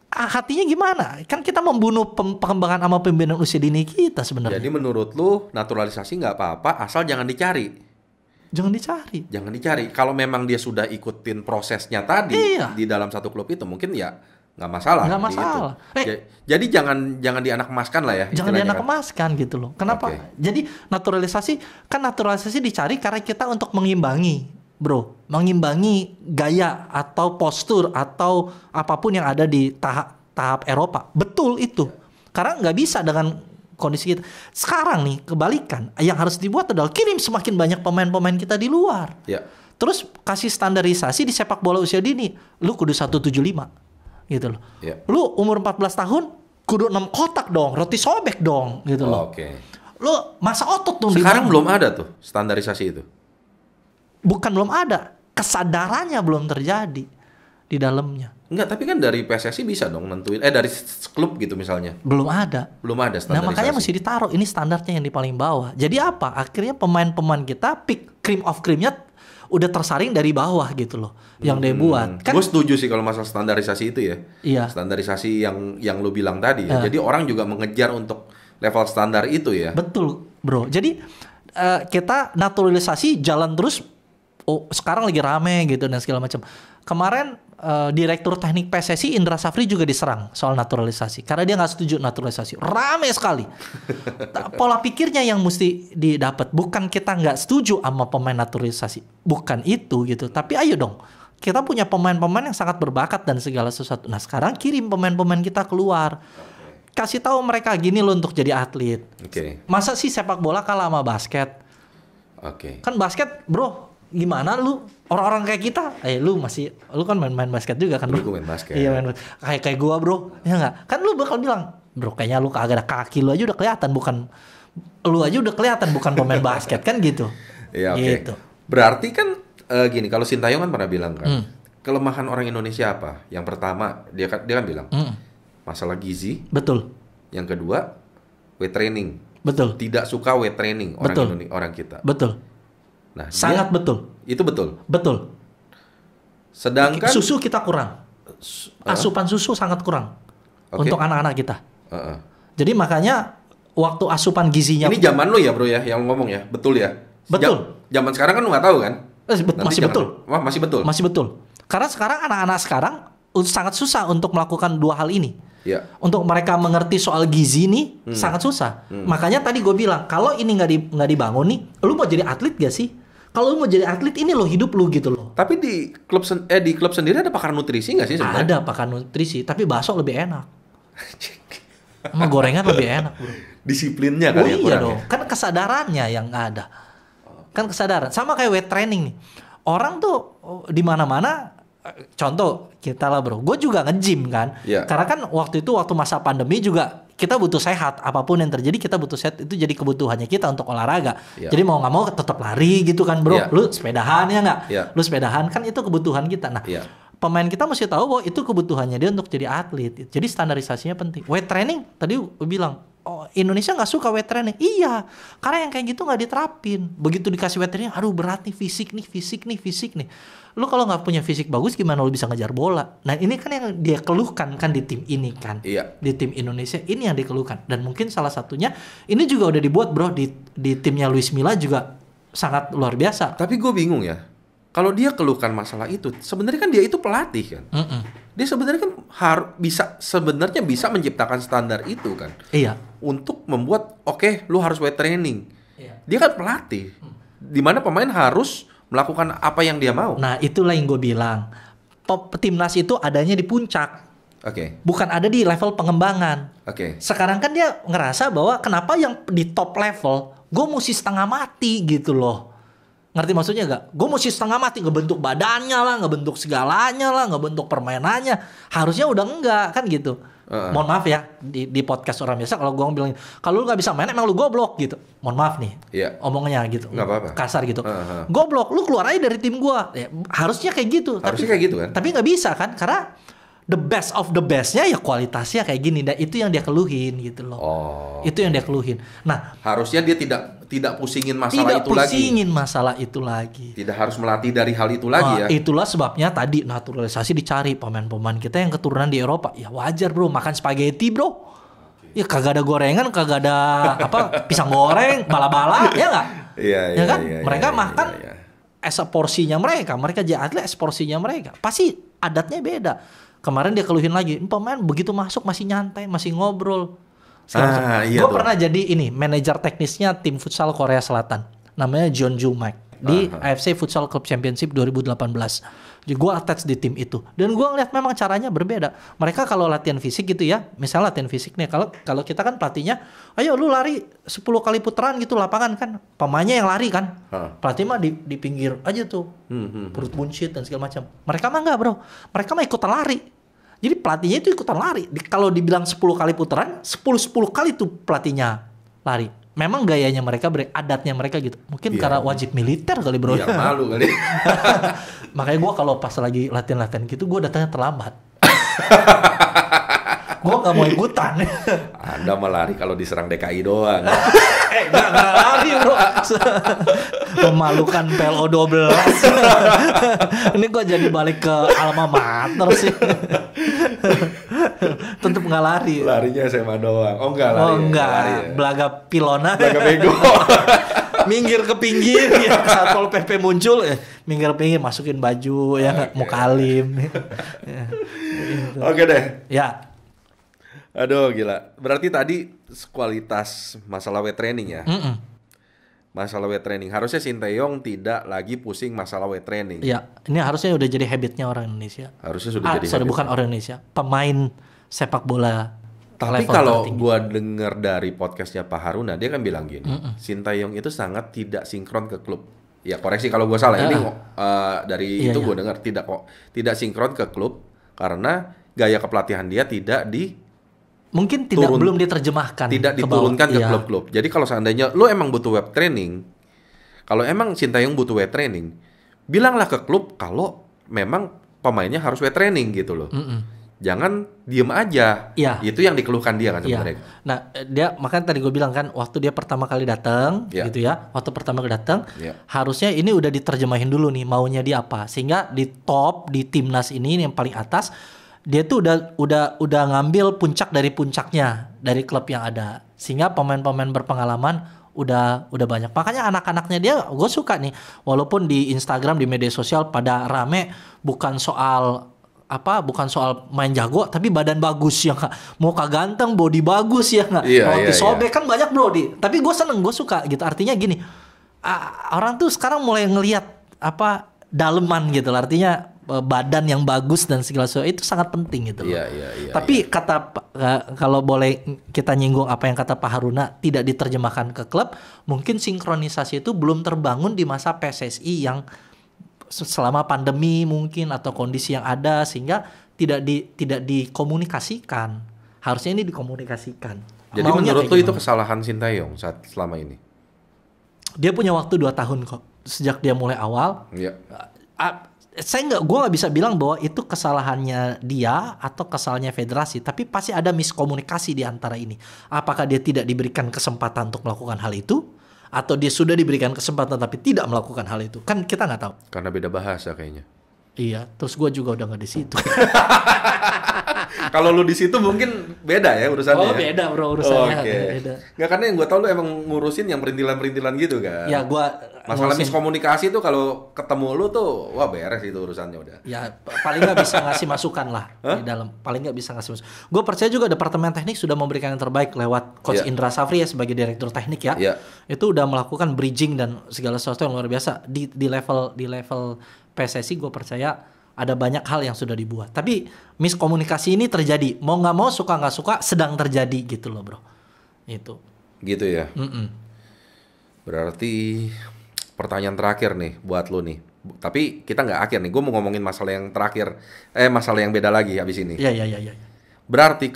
hatinya gimana? Kan kita membunuh pengembangan sama pembinaan usia dini kita sebenarnya. Jadi menurut lu naturalisasi nggak apa-apa asal jangan dicari. Jangan dicari. Kalau memang dia sudah ikutin prosesnya tadi di dalam satu klub itu, mungkin ya nggak masalah. Nggak masalah. Jadi jangan dianak emaskan lah ya. Jangan dianak emaskan gitu loh. Kenapa? Okay. Jadi naturalisasi dicari karena kita untuk mengimbangi, bro, mengimbangi gaya atau postur atau apapun yang ada di tahap Eropa. Betul itu. Karena nggak bisa dengan kondisi kita. Sekarang nih kebalikan, yang harus dibuat adalah kirim semakin banyak pemain-pemain kita di luar. Ya. Terus kasih standarisasi di sepak bola usia dini. Lu kudu 175 gitu loh. Ya. Lu umur 14 tahun kudu 6 kotak dong, roti sobek dong gitu loh. Oke. Lu masa otot dong. Sekarang belum ada tuh standarisasi itu. Bukan belum ada, kesadarannya belum terjadi di dalamnya. Enggak, tapi kan dari PSSI bisa dong nentuin, dari klub gitu misalnya. Belum ada standarisasi. Nah makanya mesti ditaruh, ini standarnya yang di paling bawah. Jadi apa? Akhirnya pemain-pemain kita pick cream of creamnya udah tersaring dari bawah gitu loh, yang dia buat. Kan gue setuju sih kalau masalah standarisasi itu ya. Iya. Standarisasi yang lu bilang tadi ya. Jadi orang juga mengejar untuk level standar itu ya. Betul bro. Jadi kita naturalisasi jalan terus. Sekarang lagi rame gitu dan segala macam. Kemarin Direktur Teknik PSSI Indra Safri juga diserang soal naturalisasi karena dia nggak setuju naturalisasi. Rame sekali. Pola pikirnya yang mesti didapat, bukan kita nggak setuju sama pemain naturalisasi, bukan itu gitu. Tapi ayo dong, kita punya pemain-pemain yang sangat berbakat dan segala sesuatu. Nah sekarang kirim pemain-pemain kita keluar, kasih tahu mereka gini loh untuk jadi atlet. Oke. Masa sih sepak bola kalah sama basket? Oke. Kan basket bro, gimana lu orang-orang kayak kita? Lu kan main basket juga kan bro? Gue main basket. Iya main kayak gua bro, ya nggak? Kan lu bakal bilang, bro kayaknya lu kagak ada kaki, lu aja udah kelihatan bukan pemain basket kan gitu. Iya oke. Gitu. Berarti kan gini, kalau Sintayong kan pernah bilang kan, kelemahan orang Indonesia apa? Yang pertama dia kan bilang masalah gizi. Betul. Yang kedua weight training. Betul. Tidak suka weight training orang kita. Betul. Nah, sangat betul. Itu betul. Betul. Sedangkan susu kita kurang. Asupan susu sangat kurang untuk anak-anak kita. Jadi makanya waktu asupan gizinya. Ini zaman lu ya bro ya yang ngomong ya, betul ya. Betul. Zaman sekarang kan lu nggak tahu kan? Masih betul. Karena sekarang anak-anak sekarang sangat susah untuk melakukan dua hal ini. Ya. Untuk mereka mengerti soal gizi nih sangat susah. Makanya tadi gue bilang kalau ini nggak dibangun nih, lu mau jadi atlet gak sih? Kalau lu mau jadi atlet ini lo hidup lu gitu loh. Tapi di klub sendiri ada pakar nutrisi nggak sih sebenarnya? Ada pakar nutrisi, tapi bakso lebih enak. Sama gorengan lebih enak bro. Disiplinnya kali iya dong. Kan kesadarannya yang nggak ada. Kan kesadaran. Sama kayak weight training nih. Orang tuh di mana-mana. Contoh kita lah bro, gue juga nge-gym kan. Karena kan waktu masa pandemi juga kita butuh sehat. Apapun yang terjadi kita butuh sehat, itu jadi kebutuhannya kita untuk olahraga. Jadi mau nggak mau tetap lari gitu kan bro. Lu sepedahan ya nggak? Lu sepedahan kan itu kebutuhan kita. Nah pemain kita mesti tahu bahwa itu kebutuhannya dia untuk jadi atlet. Jadi standarisasinya penting. Weight training tadi gue bilang, Indonesia nggak suka weight training. Iya, karena yang kayak gitu nggak diterapin. Begitu dikasih weight training, aduh berat nih, fisik nih. Lu kalau nggak punya fisik bagus gimana lu bisa ngejar bola? Nah ini kan yang dia keluhkan kan di tim ini kan. Di tim Indonesia ini yang dikeluhkan. Dan mungkin salah satunya ini juga udah dibuat bro di timnya Luis Milla juga sangat luar biasa. Tapi gue bingung ya. Kalau dia keluhkan masalah itu, sebenarnya kan dia itu pelatih kan. Dia sebenarnya kan bisa menciptakan standar itu kan. Iya. Untuk membuat lu harus weight training. Dia kan pelatih. Dimana pemain harus melakukan apa yang dia mau. Nah, itulah yang gue bilang. Timnas itu adanya di puncak. Oke. Bukan ada di level pengembangan. Oke. Sekarang kan dia ngerasa bahwa kenapa yang di top level gue mesti setengah mati gitu loh. Ngerti maksudnya gak? Gue mesti setengah mati ngebentuk badannya lah, ngebentuk segalanya lah, ngebentuk permainannya. Harusnya udah enggak kan gitu. Mohon maaf ya di podcast orang biasa kalau gue bilang kalau lu nggak bisa main emang lu goblok gitu. Mohon maaf nih. Iya. Omongnya gitu. Nggak apa-apa. Kasar gitu. Goblok, lu keluar aja dari tim gue. Ya, harusnya kayak gitu. Harusnya kayak gitu kan? Tapi nggak bisa kan karena the best of the bestnya ya kualitasnya kayak gini. Dan itu yang dia keluhin gitu loh. Itu yang dia keluhin. Nah, harusnya dia tidak pusingin masalah itu lagi. Tidak pusingin masalah itu lagi. Tidak harus melatih dari hal itu lagi ya. Itulah sebabnya tadi naturalisasi dicari pemain-pemain kita yang keturunan di Eropa. Ya wajar bro, makan spaghetti bro. Ya kagak ada gorengan, kagak ada pisang goreng, bala-bala, ya nggak? Iya, ya kan? Iya, mereka iya, makan iya. es porsinya mereka jadi atlet es porsinya mereka. Pasti adatnya beda. Kemarin dia keluhin lagi, pemain begitu masuk masih nyantai, masih ngobrol. Iya gue pernah jadi manajer teknisnya tim futsal Korea Selatan. Namanya John Jumak di AFC Futsal Club Championship 2018. Jadi gue attach di tim itu. Dan gue ngeliat memang caranya berbeda. Mereka kalau latihan fisik gitu ya, misalnya latihan fisik nih, kalau kita kan pelatihnya, ayo lu lari 10 kali putaran gitu lapangan kan. Pemainnya yang lari kan. Pelatih mah di pinggir aja tuh. Perut buncit dan segala macam. Mereka mah enggak bro. Mereka mah ikutan lari. Jadi pelatihnya itu ikutan lari. Kalau dibilang 10 kali putaran, 10 kali tuh pelatihnya lari. Memang gayanya mereka, adatnya mereka gitu. Mungkin karena wajib militer kali bro. Iya malu kali. Makanya gue kalau pas lagi latihan-latihan gitu, gue datangnya terlambat. Gue gak mau ikutan. Anda mah lari kalau diserang DKI doang. Gak lari bro. Memalukan PLO 12. Ini gue jadi balik ke alma mater sih. Tetep gak lari. Larinya SMA doang. Oh enggak lari. Oh enggak, lari ya. belaga pilona. Belaga bego. Minggir ke pinggir ya, Satpol PP muncul minggir ke pinggir masukin baju ya mukalim. Ya, gitu. Oke deh. Ya. Aduh gila. Berarti tadi kualitas masalah weight training ya. Masalah weight training. Harusnya Sinteyong tidak lagi pusing masalah weight training. Iya, ini harusnya udah jadi habitnya orang Indonesia. Harusnya sudah jadi habit. Bukan orang Indonesia, pemain sepak bola. Tapi kalau gua dengar dari podcastnya Pak Haruna, dia kan bilang gini, Sinteyong itu sangat tidak sinkron ke klub. Ya koreksi kalau gua salah. Ini dari itu gua dengar tidak sinkron ke klub karena gaya kepelatihan dia tidak mungkin belum diterjemahkan. Tidak diturunkan ke klub-klub. Jadi kalau seandainya lu emang butuh web training, kalau emang Sinteyong butuh web training, bilanglah ke klub kalau memang pemainnya harus web training gitu loh. Jangan diem aja. Ya. Itu yang dikeluhkan dia kan sebenarnya. Nah, dia makanya tadi gue bilang kan waktu dia pertama kali datang gitu ya. Waktu pertama kali datang harusnya ini udah diterjemahin dulu nih maunya dia apa. Sehingga di timnas ini yang paling atas dia tuh udah ngambil puncak dari puncaknya dari klub yang ada. Sehingga pemain-pemain berpengalaman udah banyak. Makanya anak-anaknya dia gue suka nih. Walaupun di Instagram di media sosial pada rame bukan soal main jago tapi badan bagus ya nggak, muka ganteng body bagus ya nggak, roti sobek kan banyak bro tapi gue seneng, gue suka gitu. Artinya gini, orang tuh sekarang mulai ngelihat daleman gitu, artinya badan yang bagus dan segala sesuatu itu sangat penting gitu loh. Tapi kalau boleh kita nyinggung apa yang kata Pak Haruna tidak diterjemahkan ke klub, mungkin sinkronisasi itu belum terbangun di masa PSSI yang selama pandemi mungkin atau kondisi yang ada sehingga tidak dikomunikasikan. Harusnya ini dikomunikasikan. Jadi menurut lu itu kesalahan Sinteyong selama ini? Dia punya waktu 2 tahun kok sejak dia mulai awal. Iya. Gue nggak bisa bilang bahwa itu kesalahannya dia atau kesalahannya federasi, tapi pasti ada miskomunikasi di antara ini. Apakah dia tidak diberikan kesempatan untuk melakukan hal itu? Atau dia sudah diberikan kesempatan tapi tidak melakukan hal itu, kan kita nggak tahu. Karena beda bahasa kayaknya. Iya, terus gue juga udah nggak di situ. Kalau lu di situ mungkin beda ya urusannya. Oh beda bro urusannya. Oke. Beda. Nggak, karena yang gue tahu lu emang ngurusin yang perintilan-perintilan gitu kan. Ya gue masalah miskomunikasi tuh kalau ketemu lu tuh wah beres itu urusannya udah. Ya paling nggak bisa ngasih masukan lah di dalam. Paling nggak bisa ngasih masukan. Gue percaya juga departemen teknik sudah memberikan yang terbaik lewat Coach Indra Safri ya sebagai direktur teknik ya. Itu udah melakukan bridging dan segala sesuatu yang luar biasa di level PSSI. Gue percaya ada banyak hal yang sudah dibuat. Tapi miskomunikasi ini terjadi. Mau nggak mau, suka nggak suka, sedang terjadi gitu loh bro. Itu. Gitu ya. Berarti pertanyaan terakhir nih buat lu nih. Tapi kita nggak akhir nih. Gue mau ngomongin masalah yang terakhir. Masalah yang beda lagi habis ini. Iya. Berarti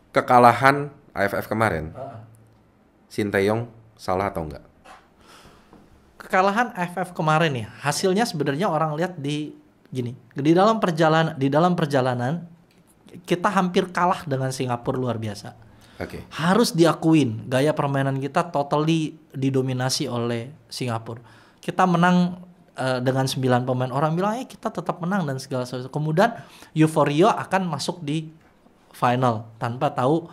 kekalahan AFF kemarin, Sinteyong salah atau enggak? Kekalahan AFF kemarin nih, hasilnya sebenarnya orang lihat di dalam perjalanan kita hampir kalah dengan Singapura luar biasa. Harus diakuin, gaya permainan kita totally didominasi oleh Singapura. Kita menang dengan 9 pemain, orang bilang kita tetap menang dan segala sesuatu. Kemudian euforia akan masuk di final tanpa tahu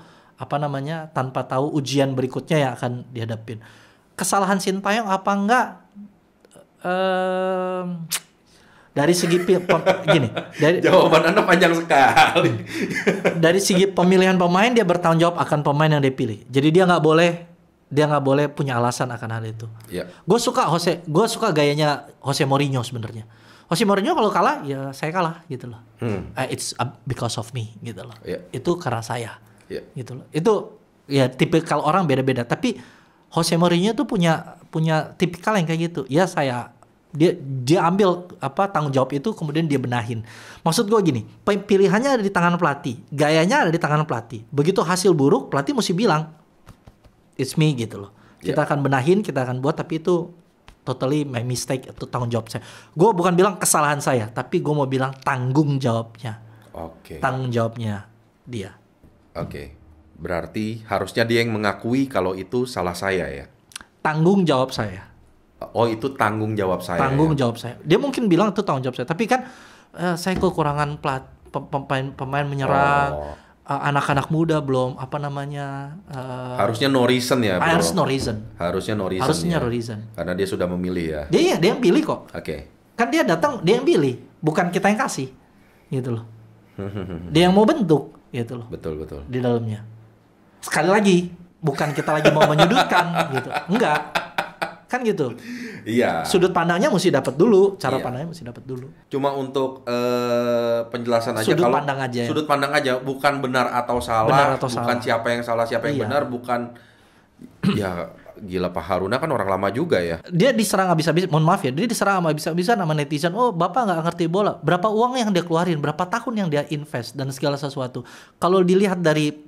ujian berikutnya yang akan dihadapin. Kesalahan Sinteyong apa enggak? Dari segi jawaban Anda panjang sekali. Dari segi pemilihan pemain, dia bertanggung jawab akan pemain yang dia pilih. Jadi dia nggak boleh punya alasan akan hal itu. Gue suka gayanya Jose Mourinho sebenarnya. Jose Mourinho kalau kalah ya saya kalah gitu loh. It's because of me gitu loh. Itu karena saya. Gitu loh. Itu ya tipikal orang beda-beda. Tapi Jose Mourinho tuh punya tipikal yang kayak gitu. Ya dia ambil tanggung jawab itu kemudian dia benahin. Maksud gue gini, pilihannya ada di tangan pelatih, gayanya ada di tangan pelatih. Begitu hasil buruk, pelatih mesti bilang it's me gitu loh. Kita akan benahin, kita akan buat, tapi itu totally my mistake, itu tanggung jawab saya. Gue bukan bilang kesalahan saya, tapi gue mau bilang tanggung jawabnya. Tanggung jawabnya dia. Berarti harusnya dia yang mengakui kalau itu salah saya ya. Tanggung jawab saya. Oh, itu tanggung jawab saya. Tanggung jawab saya. Dia mungkin bilang itu tanggung jawab saya, tapi kan saya kekurangan pemain menyerang, anak-anak muda belum harusnya no reason ya, bro. Harusnya no reason. Karena dia sudah memilih ya. Dia yang pilih kok. Kan dia datang, dia yang pilih, bukan kita yang kasih. Gitu loh. Dia yang mau bentuk gitu loh. Betul. Di dalamnya. Sekali lagi, bukan kita lagi mau menyudutkan gitu. Enggak. Kan gitu. Iya. Sudut pandangnya mesti dapat dulu, pandangnya mesti dapat dulu. Cuma untuk penjelasan aja, sudut pandang aja, bukan benar atau salah, bukan siapa yang salah, siapa yang benar, bukan ya gila Pak Haruna kan orang lama juga ya. Dia diserang habis-habis, mohon maaf ya, dia diserang habis-habisan sama netizen. Oh, Bapak nggak ngerti bola. Berapa uang yang dia keluarin, berapa tahun yang dia invest dan segala sesuatu. Kalau dilihat dari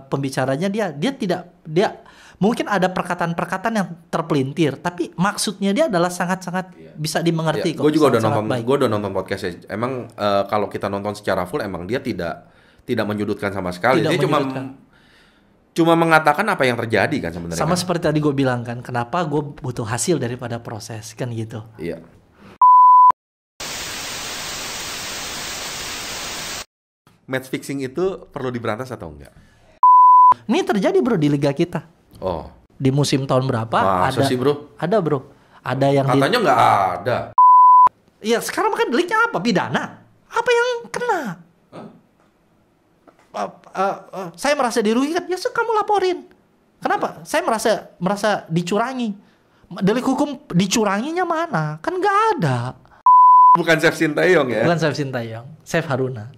pembicaranya dia mungkin ada perkataan-perkataan yang terpelintir, tapi maksudnya dia adalah sangat-sangat bisa dimengerti kok. Gue juga udah nonton podcastnya. Emang kalau kita nonton secara full, emang dia tidak menyudutkan sama sekali. Dia cuma mengatakan apa yang terjadi kan sebenarnya. Sama seperti tadi gue bilang kan, kenapa gue butuh hasil daripada proses kan gitu. Iya. Match fixing itu perlu diberantas atau enggak? Ini terjadi bro di liga kita. Oh. Di musim tahun berapa? Masa sih bro? Ada bro. Ada yang katanya nggak ada. Iya sekarang kan deliknya apa? Pidana. Apa yang kena? Saya merasa dirugikan. Ya kamu laporin. Kenapa? Saya merasa dicurangi. Delik hukum dicuranginya mana? Kan nggak ada. Bukan Chef Sinteyong ya? Bukan Chef Sinteyong. Chef Haruna.